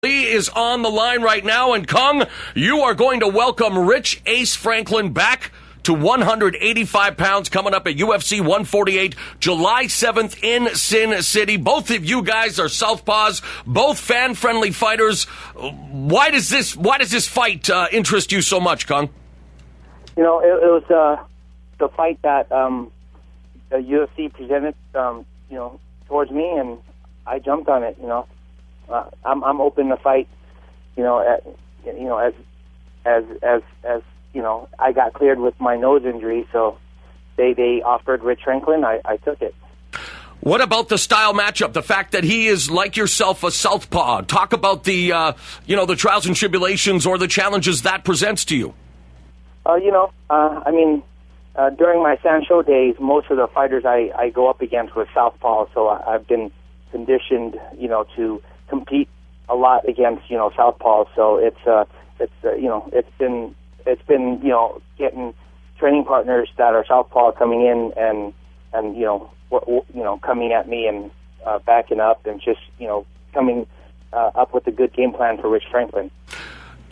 Lee is on the line right now, and Kung, you are going to welcome Rich Ace Franklin back to 185 pounds coming up at UFC 148, July 7th in Sin City. Both of you guys are southpaws, both fan-friendly fighters. Why does this fight interest you so much, Kung? You know, it was the fight that the UFC presented, towards me, and I jumped on it. I'm open to fight. As I got cleared with my nose injury, so they offered Rich Franklin. I took it. What about the style matchup? The fact that he is, like yourself, a southpaw. Talk about the the trials and tribulations or the challenges that presents to you. During my Sancho days, most of the fighters I go up against were southpaw, so I've been conditioned, to compete a lot against, southpaw. So it's been getting training partners that are southpaw coming in and coming at me and backing up and just coming up with a good game plan for Rich Franklin.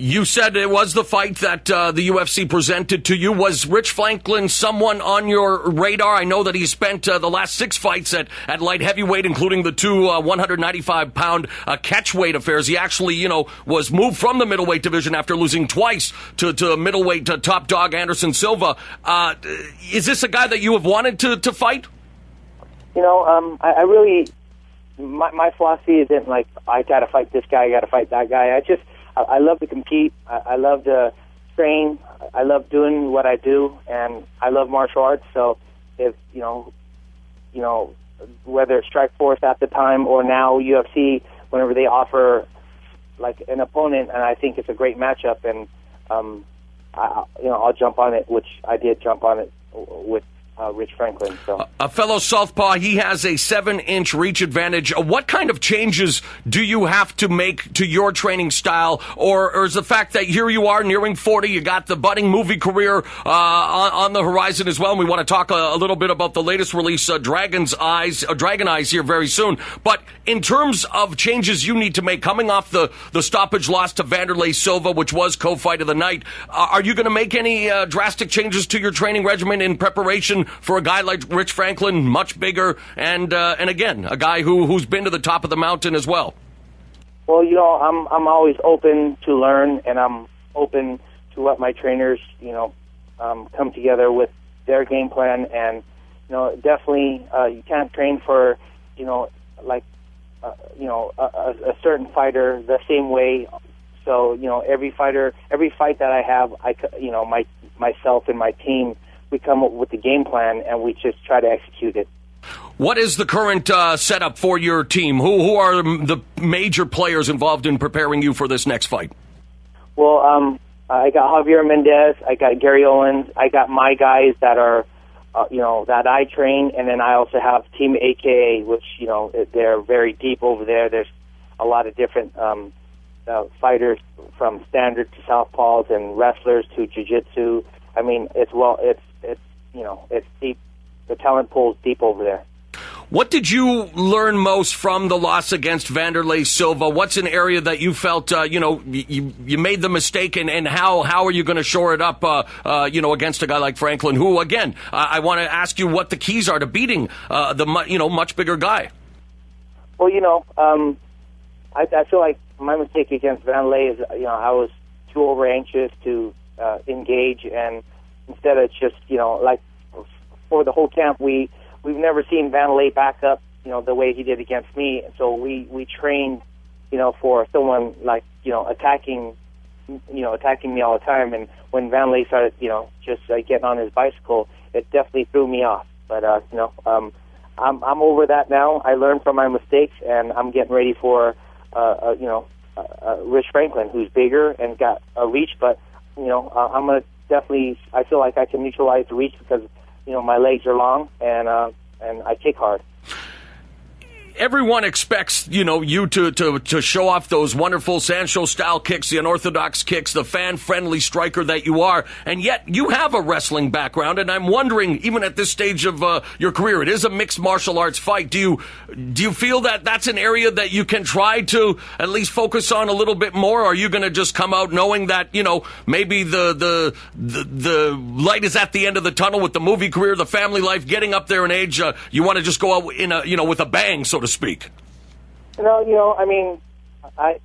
You said it was the fight that the UFC presented to you. Was Rich Franklin someone on your radar? I know that he spent the last 6 fights at light heavyweight, including the 2 195-pound catchweight affairs. He actually, was moved from the middleweight division after losing twice to middleweight top dog Anderson Silva. Is this a guy that you have wanted to fight? I really, my philosophy isn't like, I got to fight this guy, I got to fight that guy. I love to compete. I love to train. I love doing what I do, and I love martial arts. So, if whether it's Strikeforce at the time or now UFC, whenever they offer like an opponent, and I think it's a great matchup, and I'll jump on it, which I did jump on it with Rich Franklin. So. A fellow southpaw, he has a 7-inch reach advantage. What kind of changes do you have to make to your training style, or is the fact that here you are nearing 40, you got the budding movie career on the horizon as well, and we want to talk a little bit about the latest release, Dragon Eyes, here very soon. But in terms of changes you need to make, coming off the stoppage loss to Wanderlei Silva, which was co-fight of the night, are you going to make any drastic changes to your training regimen in preparation for a guy like Rich Franklin, much bigger, and again, a guy who's been to the top of the mountain as well? Well, I'm always open to learn, and I'm open to let my trainers, come together with their game plan. And definitely, you can't train for, a certain fighter the same way. So every fight that I have, myself and my team, we come up with the game plan, and we just try to execute it. What is the current setup for your team? Who are the major players involved in preparing you for this next fight? Well, I got Javier Mendez, I got Gary Owens, I got my guys that are, that I train, and then I also have Team AKA, which, they're very deep over there. There's a lot of different fighters, from standard to southpaws and wrestlers to jiu-jitsu. I mean, it's deep. The talent pool is deep over there. What did you learn most from the loss against Wanderlei Silva? What's an area that you felt, you made the mistake, and how are you going to shore it up, against a guy like Franklin, who, again, I want to ask you what the keys are to beating the much bigger guy? Well, I feel like my mistake against Wanderlei is, I was too over anxious to engage, and instead of just, for the whole camp, we've never seen Wanderlei back up, the way he did against me. So we trained, for someone like, attacking me all the time. And when Wanderlei started, just getting on his bicycle, it definitely threw me off. But, I'm over that now. I learned from my mistakes, and I'm getting ready for, Rich Franklin, who's bigger and got a reach. But, I'm going to definitely, I feel like I can neutralize the reach because, my legs are long, and I kick hard. everyone expects, you to show off those wonderful Sancho-style kicks, the unorthodox kicks, the fan-friendly striker that you are, and yet you have a wrestling background, and I'm wondering, even at this stage of your career, it is a mixed martial arts fight. Do you feel that that's an area that you can try to at least focus on a little bit more, or are you going to just come out knowing that, maybe the light is at the end of the tunnel with the movie career, the family life, getting up there in age, you want to just go out in with a bang, so to speak? I mean, I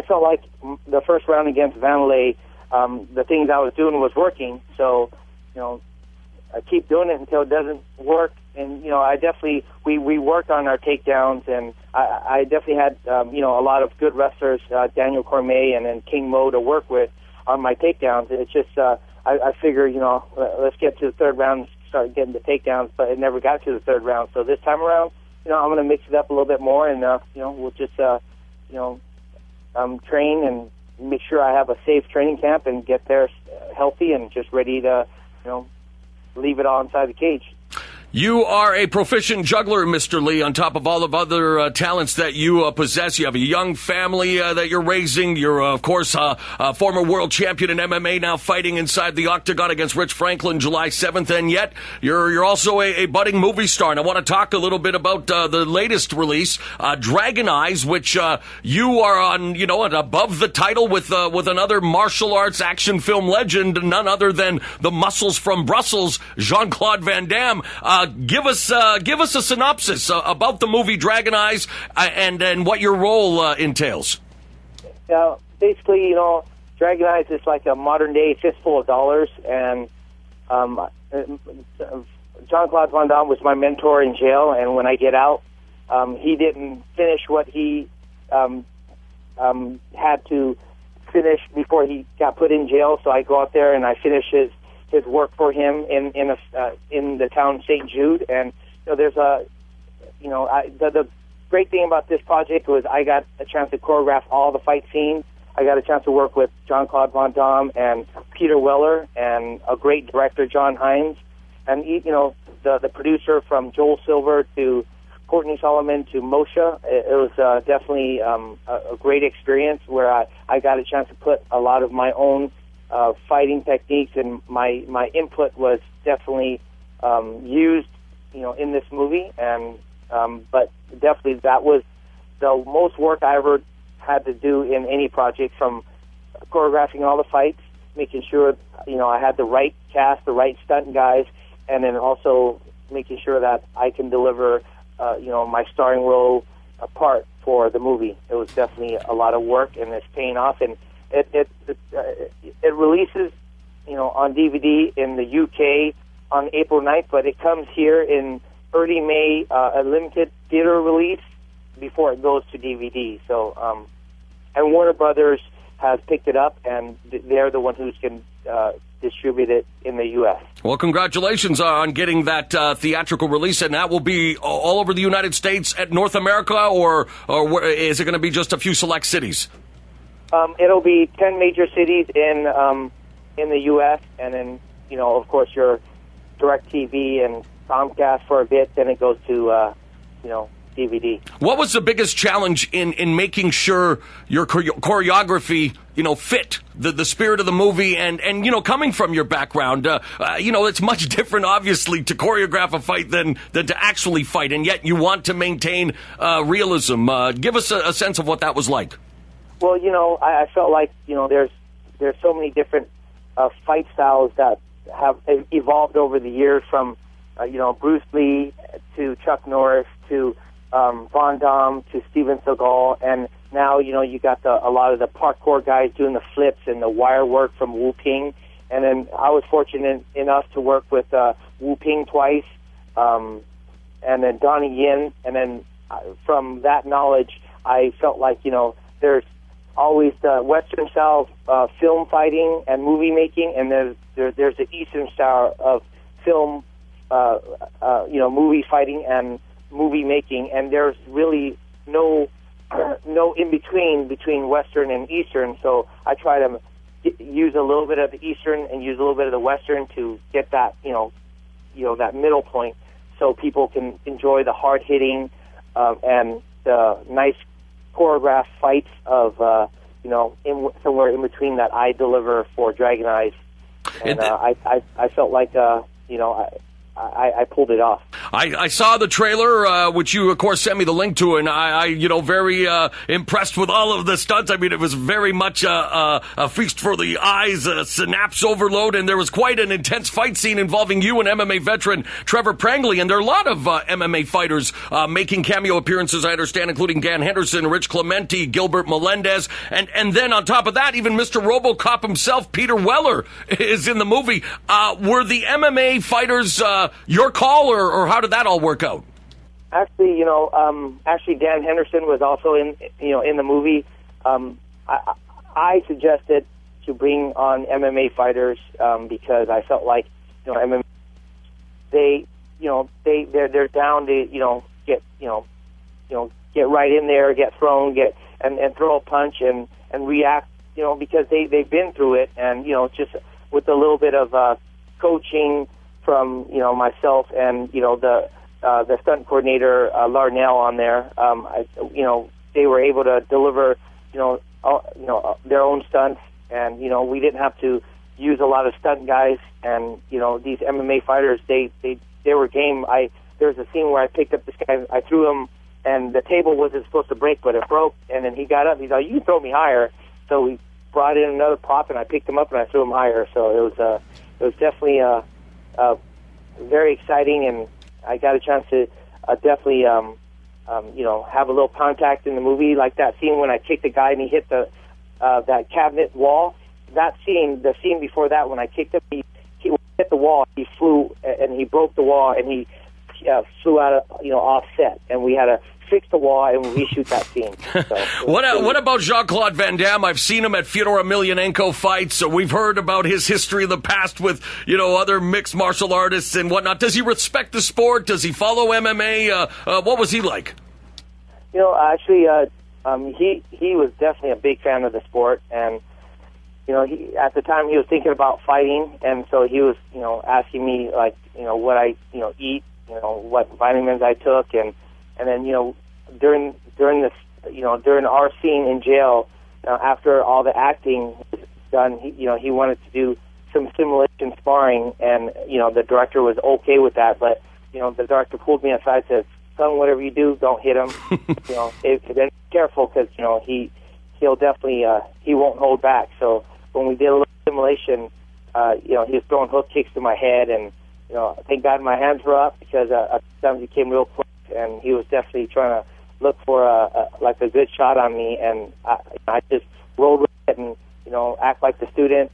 felt like the first round against Vanley, the things I was doing was working, so, I keep doing it until it doesn't work, and, I definitely, we worked on our takedowns, and I definitely had, a lot of good wrestlers, Daniel Cormier and then King Mo to work with on my takedowns. It's just, I figure, let's get to the third round and start getting the takedowns, but it never got to the third round, so this time around, I'm going to mix it up a little bit more, and, we'll just, train and make sure I have a safe training camp and get there healthy and just ready to, leave it all inside the cage. You are a proficient juggler, Mr. Lee, on top of all of other talents that you possess. You have a young family that you're raising. You're, of course, a former world champion in MMA, now fighting inside the octagon against Rich Franklin July 7th, and yet you're also a budding movie star. And I want to talk a little bit about the latest release, Dragon Eyes, which you are on, above the title with another martial arts action film legend, none other than the Muscles from Brussels, Jean-Claude Van Damme. Give us a synopsis about the movie Dragon Eyes and what your role entails. Basically, Dragon Eyes is like a modern-day fistful of dollars, and Jean-Claude Van Damme was my mentor in jail, and when I get out, he didn't finish what he had to finish before he got put in jail, so I go out there and I finish his work for him in the town St. Jude, and there's the great thing about this project was I got a chance to choreograph all the fight scenes. I got a chance to work with Jean-Claude Van Damme and Peter Weller and a great director, John Hines, and the producer from Joel Silver to Courtney Solomon to Moshe. It was definitely a great experience where I got a chance to put a lot of my own fighting techniques, and my input was definitely used, in this movie. And but definitely that was the most work I ever had to do in any project, from choreographing all the fights, making sure I had the right cast, the right stunt guys, and then also making sure that I can deliver my starring role part for the movie. It was definitely a lot of work, and it's paying off. And it releases, on DVD in the UK on April 9th, but it comes here in early May, a limited theater release before it goes to DVD. So, and Warner Brothers has picked it up, and they're the one who's going to distribute it in the U.S. Well, congratulations on getting that theatrical release, and that will be all over the United States, at North America, or is it going to be just a few select cities? It'll be 10 major cities in the U.S., and then, of course, your DirecTV and Comcast for a bit, then it goes to, DVD. What was the biggest challenge in making sure your choreography, fit the spirit of the movie, and coming from your background, it's much different, obviously, to choreograph a fight than to actually fight, and yet you want to maintain realism. Give us a sense of what that was like. Well, I felt like, there's so many different fight styles that have evolved over the years, from, Bruce Lee to Chuck Norris to Van Damme to Steven Seagal, and now, you got a lot of the parkour guys doing the flips and the wire work from Wu Ping, and then I was fortunate enough to work with Wu Ping twice, and then Donnie Yen, and then from that knowledge, I felt like, there's always the Western style film fighting and movie making, and there's the Eastern style of film, movie fighting and movie making, and there's really no in between Western and Eastern. So I try to use a little bit of the Eastern and use a little bit of the Western to get that that middle point, so people can enjoy the hard hitting and the nice choreographed fights of somewhere in between that I deliver for Dragon Eyes, and I felt like I pulled it off. I saw the trailer, which you, of course, sent me the link to, and I very impressed with all of the stunts. I mean, it was very much a feast for the eyes, a synapse overload, and there was quite an intense fight scene involving you and MMA veteran Trevor Prangley, and there are a lot of MMA fighters making cameo appearances, I understand, including Dan Henderson, Rich Clemente, Gilbert Melendez, and then on top of that, even Mr. RoboCop himself, Peter Weller, is in the movie. Were the MMA fighters your call, or how did that all work out? Actually, Dan Henderson was also in the movie. I suggested to bring on MMA fighters because I felt like MMA, they're down to get right in there, get thrown, and throw a punch and react, because they've been through it, and just with a little bit of coaching from myself and the stunt coordinator Larnell on there, they were able to deliver their own stunts, and we didn't have to use a lot of stunt guys, and these MMA fighters they were game. There was a scene where I picked up this guy, I threw him, and the table wasn't supposed to break, but it broke, and then he got up. He's like, "You can throw me higher." So we brought in another prop, and I picked him up and I threw him higher. So it was definitely very exciting, and I got a chance to definitely have a little contact in the movie, like that scene when I kicked the guy and he hit the that cabinet wall. That scene, the scene before that, when I kicked him, he hit the wall. He flew and he broke the wall, and he flew out of offset, and we had to fix the wall and reshoot that scene. So, what about Jean-Claude Van Damme? I've seen him at Fyodor Emelianenko fights, so we've heard about his history in the past with other mixed martial artists and whatnot. Does he respect the sport? Does he follow MMA? What was he like? Actually, he was definitely a big fan of the sport, and he, at the time, he was thinking about fighting, and so he was asking me what I eat, what vitamins I took, and then during this during our scene in jail, after all the acting was done, he wanted to do some simulation sparring, and the director was okay with that, but the director pulled me aside and said, "Son, whatever you do, don't hit him. Be careful, because he'll definitely he won't hold back." So when we did a little simulation, he was throwing hook kicks to my head, and thank God my hands were up, because sometimes he came real close, and he was definitely trying to look for a good shot on me, and I just rolled with it and act like the student,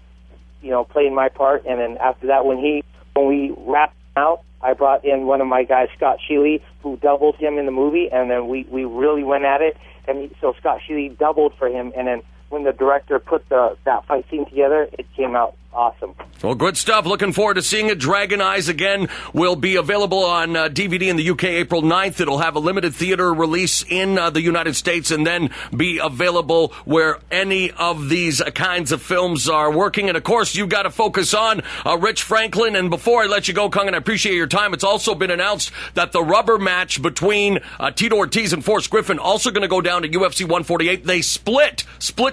playing my part. And then after that, when we wrapped out, I brought in one of my guys, Scott Sheely, who doubled him in the movie, and then we really went at it, and so Scott Sheely doubled for him, and then when the director put that fight scene together, it came out awesome. Well, good stuff. Looking forward to seeing it. Dragon Eyes, again, will be available on DVD in the UK April 9th. It'll have a limited theater release in the United States, and then be available where any of these kinds of films are working. And, of course, you got to focus on Rich Franklin. And before I let you go, Kung, and I appreciate your time, it's also been announced that the rubber match between Tito Ortiz and Forrest Griffin also going to go down to UFC 148. They split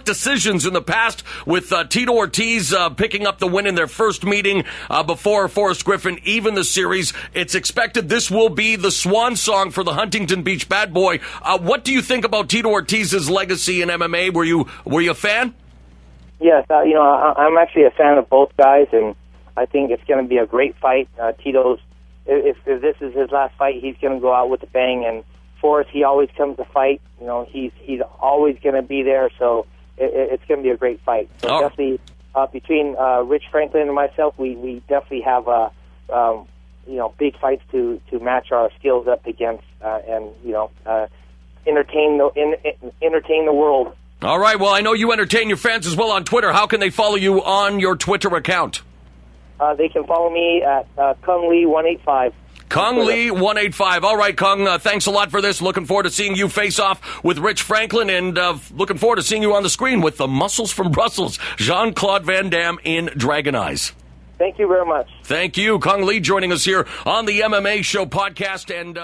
decisions in the past, with Tito Ortiz picking up the win in their first meeting before Forrest Griffin even the series. It's expected this will be the swan song for the Huntington Beach Bad Boy. What do you think about Tito Ortiz's legacy in MMA? Were you a fan? Yes, I'm actually a fan of both guys, and I think it's going to be a great fight. Tito's, if this is his last fight, he's going to go out with a bang. And Forrest, he always comes to fight. He's always going to be there. So it's going to be a great fight. So definitely between Rich Franklin and myself, we definitely have big fights to match our skills up against, and entertain the world. All right. Well, I know you entertain your fans as well on Twitter. How can they follow you on your Twitter account? They can follow me at Cung Le 185. Cung Le 185. All right, Kung, thanks a lot for this. Looking forward to seeing you face off with Rich Franklin, and looking forward to seeing you on the screen with the muscles from Brussels, Jean-Claude Van Damme in Dragon Eyes. Thank you very much. Thank you. Cung Le joining us here on the MMA Show podcast. And